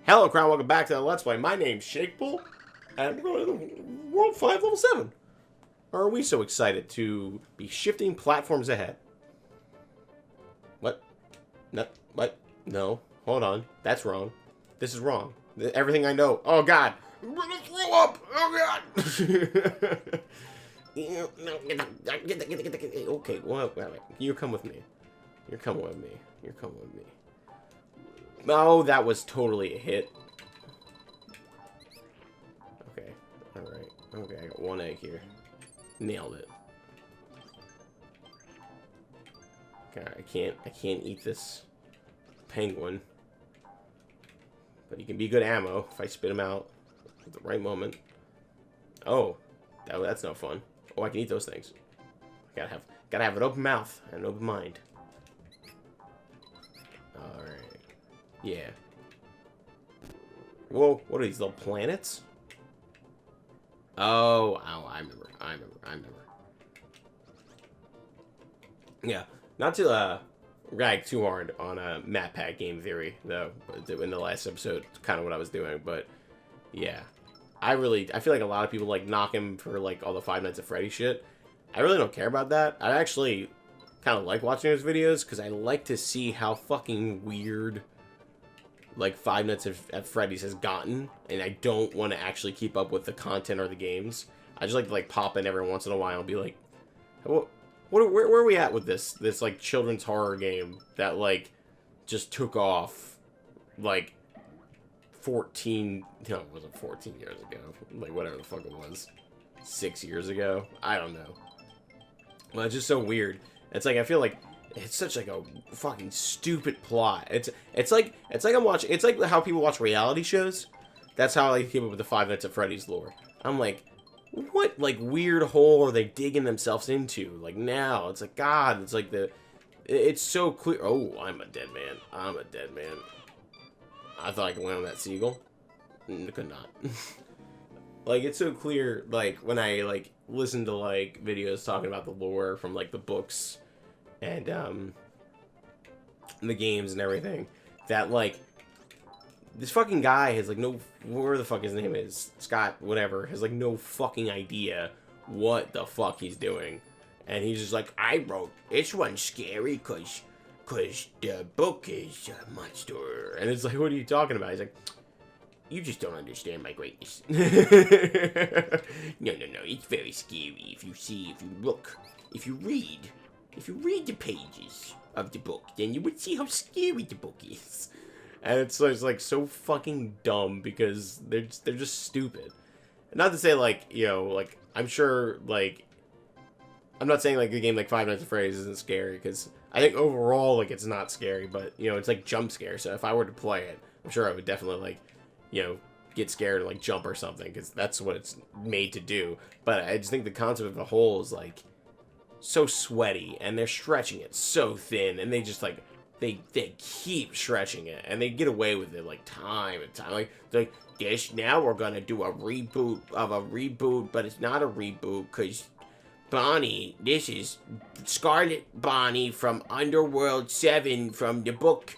Hello, crowd. Welcome back to the Let's Play. My name's Shakepool, and we're going to World 5, Level 7. Are we so excited to be shifting platforms ahead? What? No, what? No. Hold on. That's wrong. This is wrong. Everything I know. Oh, God. I'm going to throw up. Oh, God. Okay, well, you come with me. You're coming with me. You're coming with me. Oh, that was totally a hit. Okay, alright. Okay, I got one egg here. Nailed it. Okay, I can't eat this penguin. But he can be good ammo if I spit him out at the right moment. Oh, that's no fun. Oh, I can eat those things. Gotta have an open mouth and an open mind. Alright. Yeah. Whoa, what are these, little planets? Oh, I remember. Yeah, not to rag too hard on map pack game theory, though, in the last episode, kind of what I was doing, but yeah. I feel like a lot of people, like, knock him for, like, all the Five Nights at Freddy shit. I really don't care about that. I actually kind of like watching his videos, because I like to see how fucking weird, like, Five Nights at Freddy's has gotten, and I don't want to actually keep up with the content or the games. I just like to, pop in every once in a while and be like, where are we at with this, like, children's horror game that, like, just took off, like, 14, no, it wasn't 14 years ago, like, whatever the fuck it was, 6 years ago, I don't know. Well, it's just so weird. It's like, I feel like it's such, like, a fucking stupid plot. It's like I'm watching, it's like how people watch reality shows. That's how I keep up with the Five Nights at Freddy's lore. I'm like, what, like, weird hole are they digging themselves into? Like, now, it's like, God, it's like it's so clear. Oh, I'm a dead man. I'm a dead man. I thought I could land on that seagull. Could not. Like, it's so clear, like, when I, like, listen to, like, videos talking about the lore from, like, the books and the games and everything, that, like, this fucking guy has, like, no, where the fuck his name is, Scott, whatever, has, like, no fucking idea what the fuck he's doing. And he's just like, I wrote this one scary cause the book is a monster. And it's like, what are you talking about? He's like, you just don't understand my greatness. No, it's very scary if you look, if you read the pages of the book, then you would see how scary the book is. And it's like so fucking dumb because they're just stupid. Not to say, like, you know, like, I'm sure, like, I'm not saying, like, the game like Five Nights at Freddy's isn't scary, because I think overall, like, it's not scary, but, you know, it's like jump scare, so if I were to play it, I'm sure I would definitely, like, you know, get scared and, like, jump or something, because that's what it's made to do. But I just think the concept of the whole is, like, so sweaty, and they're stretching it so thin, and they just, like, they keep stretching it, and they get away with it, like, time and time. Like, this, now we're gonna do a reboot of a reboot, but it's not a reboot, because Bonnie, this is Scarlet Bonnie from Underworld 7 from the book,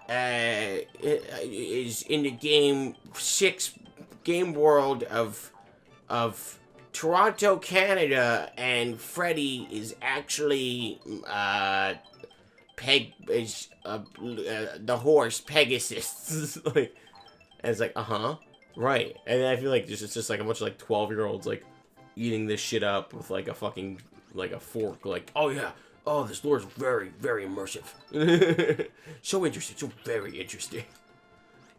is in the game 6 game world of Toronto, Canada, and Freddy is actually, the horse Pegasus. Like, and it's like, right. And I feel like it's just like a bunch of, like, 12-year-olds, like, eating this shit up with, like, a fucking, like, a fork, like, oh yeah, oh, this lore is very, very immersive. So interesting, so very interesting.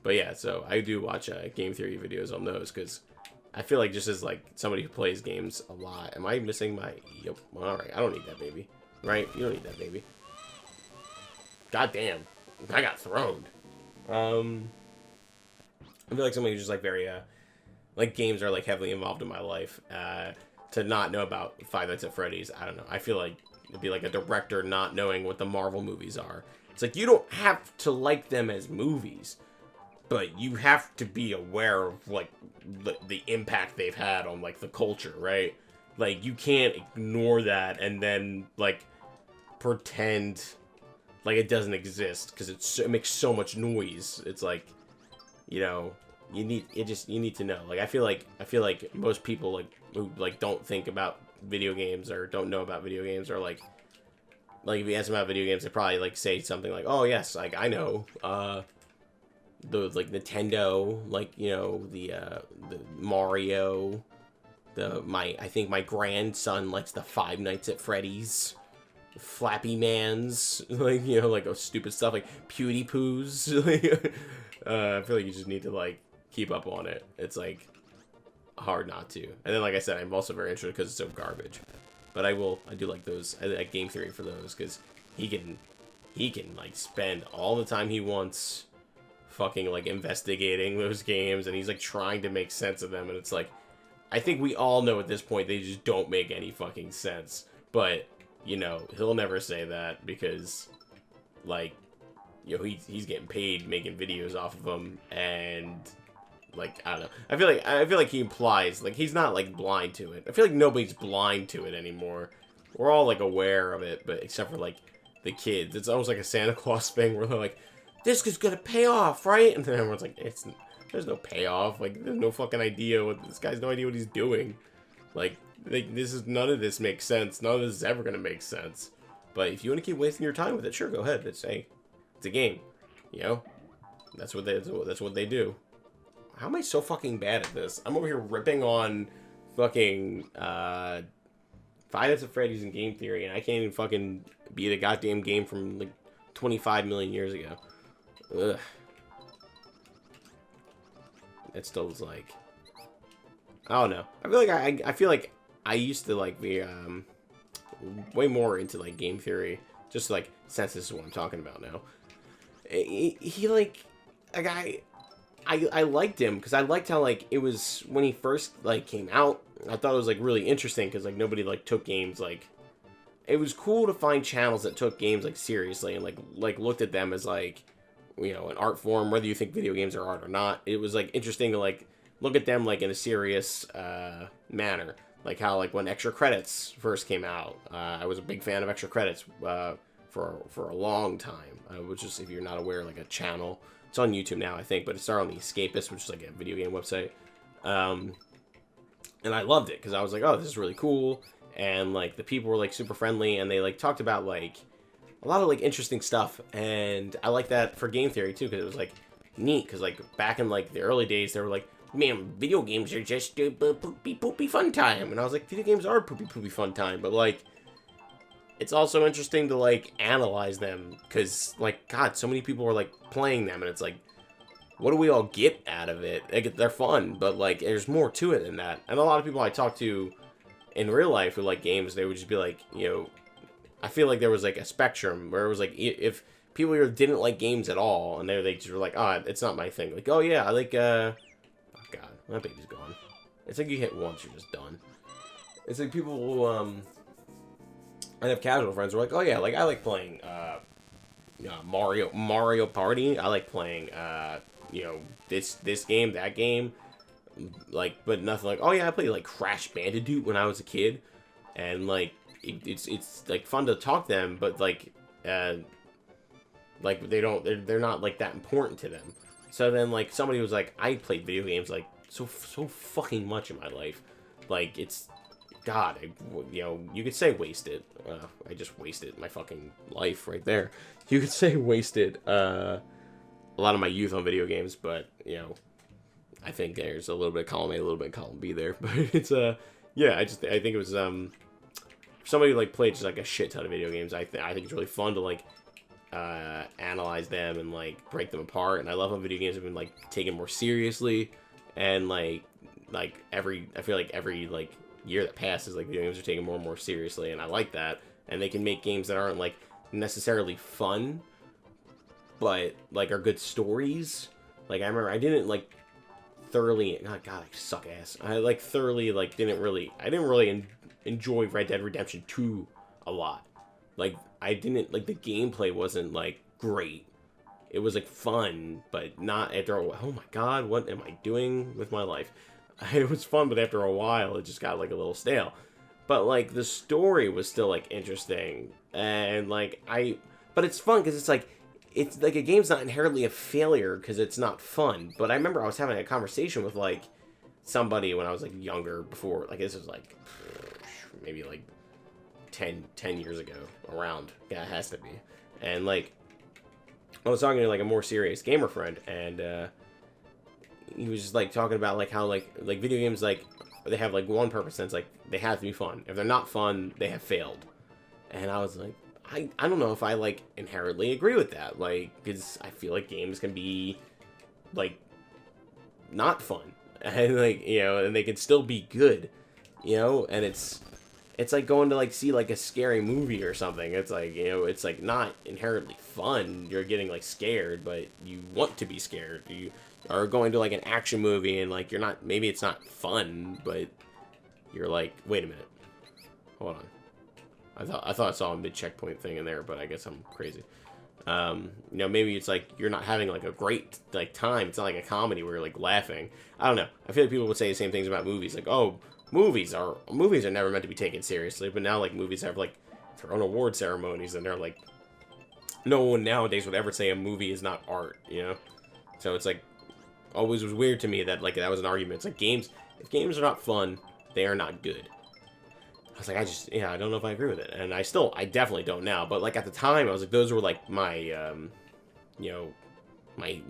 But yeah, so I do watch game theory videos on those, because I feel like, just as, like, somebody who plays games a lot, am I missing my, yep, alright, I don't need that baby, right? You don't need that baby. God damn, I got thrown. I feel like somebody who's just, like, very, like, games are, like, heavily involved in my life, to not know about Five Nights at Freddy's, I don't know. I feel like it'd be like a director not knowing what the Marvel movies are. It's like, you don't have to like them as movies, but you have to be aware of, like, the impact they've had on, like, the culture, right? Like, you can't ignore that and then, like, pretend like it doesn't exist, because it makes so much noise. It's like, you know, you need to know. Like, I feel like most people, like, who, like, don't think about video games or don't know about video games, or like if you ask them about video games, they probably, like, say something like, oh, yes, like, I know, the, like, Nintendo, like, you know, the Mario, I think my grandson likes the Five Nights at Freddy's, Flappy Man's, like, you know, like, stupid stuff, like, PewDiePoo's. I feel like you just need to, like, keep up on it. It's, like, hard not to. And then, like I said, I'm also very interested because it's so garbage. But I do like those, I like Game Theory for those, because he can, like, spend all the time he wants fucking, like, investigating those games, and he's, like, trying to make sense of them, and it's, like, I think we all know at this point they just don't make any fucking sense. But, you know, he'll never say that because, like, you know, he's getting paid making videos off of them, and, like, I don't know. I feel like he implies, like, he's not, like, blind to it. I feel like nobody's blind to it anymore. We're all, like, aware of it, but except for, like, the kids. It's almost like a Santa Claus thing where they're like, this is gonna pay off, right? And then everyone's like, there's no payoff. Like, there's no fucking idea this guy's no idea what he's doing. Like, none of this makes sense. None of this is ever gonna make sense. But if you want to keep wasting your time with it, sure, go ahead. It's a game, you know. That's what they do. How am I so fucking bad at this? I'm over here ripping on fucking Five Nights at Freddy's and Game Theory, and I can't even fucking beat a goddamn game from, like, 25 million years ago. Ugh. It still is, like, I don't know. I feel like I used to, like, be way more into, like, Game Theory, just, like, since this is what I'm talking about now. He like I liked him because I liked how, like, it was when he first, like, came out. I thought it was, like, really interesting because, like, nobody, like, took games, like, it was cool to find channels that took games, like, seriously and, like looked at them as, like, you know, an art form, whether you think video games are art or not. It was, like, interesting to, like, look at them, like, in a serious manner. Like how, like, when Extra Credits first came out, I was a big fan of Extra Credits for a long time, which is, if you're not aware, like, a channel. It's on YouTube now, I think, but it started on The Escapist, which is, like, a video game website. And I loved it because I was like, oh, this is really cool. And, like, the people were, like, super friendly, and they, like, talked about, like, a lot of, like, interesting stuff. And I like that for Game Theory too, because it was, like, neat, because, like, back in, like, the early days, they were like, man, video games are just poopy fun time. And I was like, video games are poopy fun time, but, like, it's also interesting to, like, analyze them, because, like, God, so many people were, like, playing them, and it's like, what do we all get out of it? Like, they're fun, but, like, there's more to it than that. And a lot of people I talk to in real life who like games, they would just be like, you know, I feel like there was, like, a spectrum where it was, like, if people here didn't like games at all, and they just were like, oh, it's not my thing. Like, oh, yeah, I like, oh, God, that baby's gone. It's like you hit once, you're just done. It's like people who, I have casual friends who are like, oh, yeah, like, I like playing, Mario Party. I like playing, you know, this game, that game. Like, but nothing like, oh, yeah, I played, like, Crash Bandicoot when I was a kid. And, like, it's like fun to talk to them, but, like they're not, like, that important to them. So then, like, somebody was like, I played video games, like, so fucking much in my life. Like, it's, God, you know, you could say wasted. I just wasted my fucking life right there. You could say wasted a lot of my youth on video games, but, you know, I think there's a little bit of column A, a little bit of column B there. But it's, yeah, I think it was, somebody who, like, played just, like, a shit ton of video games. I think it's really fun to, like, analyze them and, like, break them apart. And I love how video games have been, like, taken more seriously. And, I feel like every, like, year that passes, like, video games are taken more and more seriously. And I like that. And they can make games that aren't, like, necessarily fun, but, like, are good stories. Like, I remember I didn't, like, thoroughly, oh, God, I suck ass. I, like, thoroughly, like, didn't really enjoy Red Dead Redemption 2 a lot. Like, I didn't, like, the gameplay wasn't, like, great. It was, like, fun, but not after a while. Oh my God, what am I doing with my life? It was fun, but after a while, it just got, like, a little stale. But, like, the story was still, like, interesting. And, like, but it's fun, because it's, like, it's like a game's not inherently a failure because it's not fun. But I remember I was having a conversation with like somebody when I was like younger before, like this was like maybe like 10 years ago around. Yeah, it has to be. And like I was talking to like a more serious gamer friend, and he was just like talking about like how like video games, like they have like one purpose, and it's like they have to be fun. If they're not fun, they have failed. And I was like, I don't know if I like inherently agree with that, like, because I feel like games can be like not fun, and like, you know, and they can still be good, you know. And it's like going to like see like a scary movie or something. It's like, you know, it's like not inherently fun. You're getting like scared, but you want to be scared. You are going to like an action movie, and like you're not, maybe it's not fun, but you're like, wait a minute, hold on. I thought I saw a mid-checkpoint thing in there, but I guess I'm crazy. You know, maybe it's like you're not having like a great like time. It's not like a comedy where you're like laughing. I don't know. I feel like people would say the same things about movies, like, oh, movies are never meant to be taken seriously. But now like movies have like their own award ceremonies, and they're like, no one nowadays would ever say a movie is not art, you know. So it's like always was weird to me that like that was an argument. It's like games, if games are not fun, they are not good. I was like, I don't know if I agree with it. And I definitely don't now. But, like, at the time, I was like, those were, like, my, you know, my,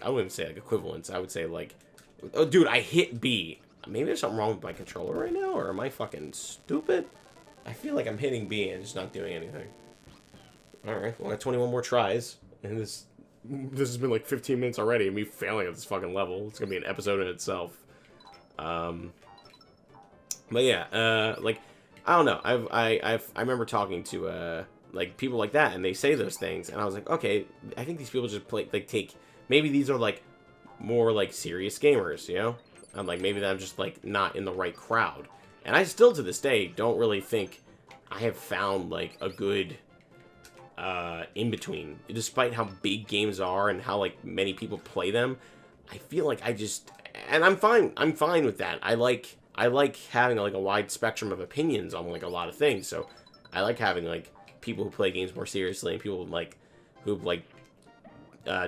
I wouldn't say, like, equivalents. I would say, like, oh, dude, I hit B. Maybe there's something wrong with my controller right now, or am I fucking stupid? I feel like I'm hitting B and just not doing anything. Alright, well, I got 21 more tries. And this has been, like, 15 minutes already, and me failing at this fucking level. It's gonna be an episode in itself. But yeah, like, I don't know. I remember talking to like people like that, and they say those things, and I was like, okay, I think these people just take. Maybe these are like more like serious gamers, you know? I'm like, maybe I'm just like not in the right crowd, and I still to this day don't really think I have found like a good in between, despite how big games are and how like many people play them. I feel like and I'm fine with that. I like having like a wide spectrum of opinions on like a lot of things. So I like having like people who play games more seriously and people like who like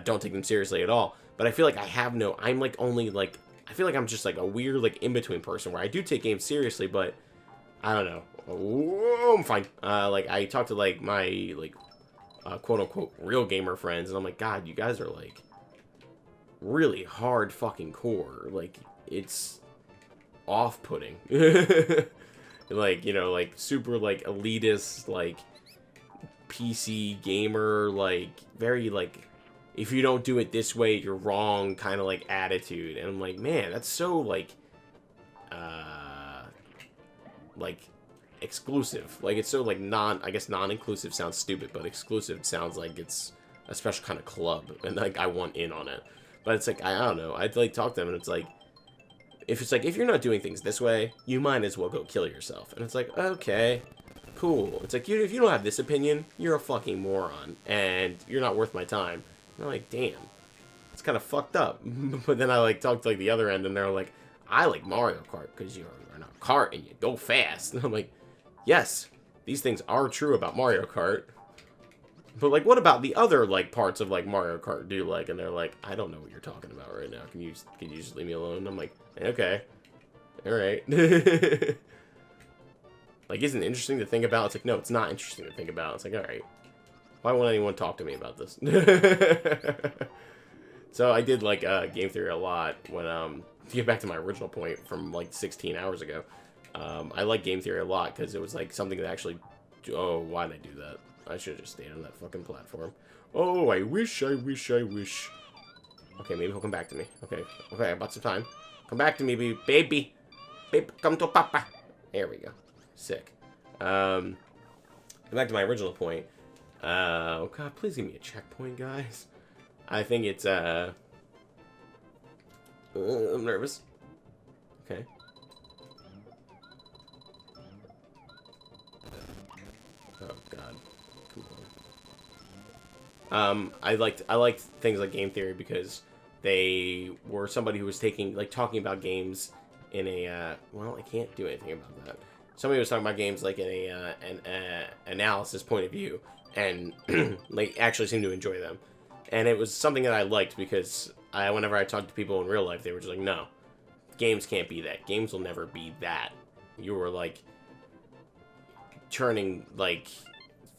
don't take them seriously at all. But I feel like I'm like only like, I feel like I'm just like a weird like in between person where I do take games seriously, but I don't know. Oh, I'm fine. Like I talk to like my like quote unquote real gamer friends, and I'm like, God, you guys are like really hard fucking core. Like it's off-putting. Like, you know, like super like elitist, like PC gamer, like very like, if you don't do it this way you're wrong kind of like attitude. And I'm like, man, that's so like exclusive. Like it's so like I guess non-inclusive sounds stupid, but exclusive sounds like it's a special kind of club, and like I want in on it. But it's like, I don't know, I'd like talk to them, and it's like, if you're not doing things this way, you might as well go kill yourself. And it's like, okay, cool. It's like, if you don't have this opinion, you're a fucking moron, and you're not worth my time. And I'm like, damn, it's kind of fucked up. But then I like talk to like the other end, and they're like, I like Mario Kart because you're in a cart and you go fast. And I'm like, yes, these things are true about Mario Kart. But, like, what about the other, like, parts of, like, Mario Kart do you like? And they're like, I don't know what you're talking about right now. Can you just leave me alone? And I'm like, okay. Alright. Like, isn't it interesting to think about? It's like, no, it's not interesting to think about. It's like, alright. Why won't anyone talk to me about this? So, I did, like, game theory a lot when, to get back to my original point from, like, 16 hours ago. I like game theory a lot because it was, like, something that actually... Oh, why did I do that? I should have just stayed on that fucking platform. Oh, I wish. Okay, maybe he'll come back to me. Okay, I bought some time. Come back to me, baby. Baby, come to papa. There we go. Sick. Back to my original point. Oh god, please give me a checkpoint, guys. I think it's, I'm nervous. Okay. Oh god. I liked things like game theory because they were somebody who was talking about games in a, well, I can't do anything about that. Somebody was talking about games like in an analysis point of view, and like actually seem to enjoy them. And it was something that I liked because whenever I talked to people in real life, they were just like, no, games can't be that. Games will never be that. You were like turning like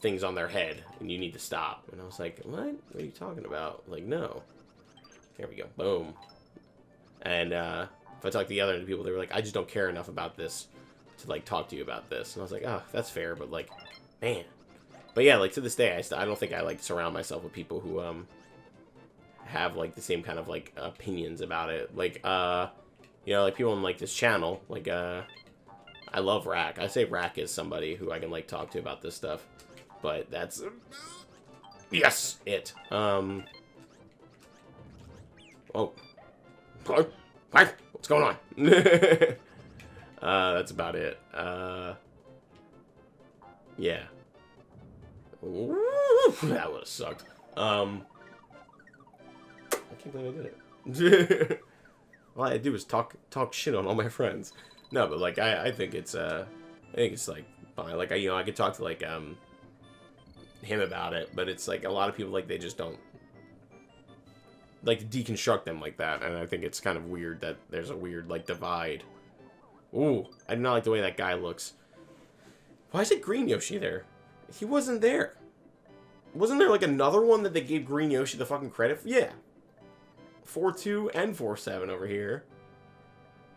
things on their head, and you need to stop. And I was like, what are you talking about? Like, no. There we go. Boom. And if I talked to the other people, they were like, I just don't care enough about this to like talk to you about this. And I was like, oh, that's fair, but like, man. But yeah, like to this day, I don't think I like surround myself with people who have like the same kind of like opinions about it. Like you know, like people on like this channel, like I love Rack. I say Rack is somebody who I can like talk to about this stuff. But that's yes, it. Oh. What? What's going on? That's about it. Yeah. That would have sucked. I can't believe I did it. All I had to do was talk shit on all my friends. No, but like I think it's like fine. Like I could talk to like him about it, but it's like a lot of people like they just don't like deconstruct them like that, and I think it's kind of weird that there's a weird like divide. Ooh, I do not like the way that guy looks. Why is it Green Yoshi there? He wasn't there. Wasn't there like another one that they gave Green Yoshi the fucking credit for? Yeah. 4-2 and 4-7 over here.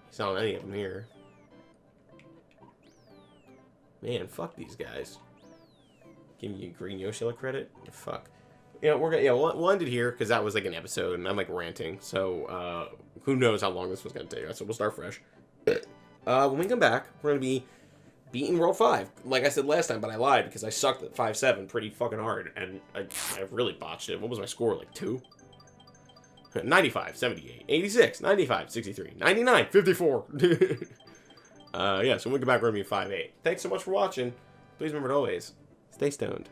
He's not on any of them here. Man, fuck these guys. Giving you Green Yoshi credit? Fuck. You know, we'll end it here because that was like an episode and I'm like ranting. So, who knows how long this was going to take. So we'll start fresh. When we come back, we're going to be beating World 5. Like I said last time, but I lied because I sucked at 5-7 pretty fucking hard. And I really botched it. What was my score? Like 2? 95, 78, 86, 95, 63, 99, 54. Yeah, so when we come back, we're going to be 5-8. Thanks so much for watching. Please remember to always stay stoned.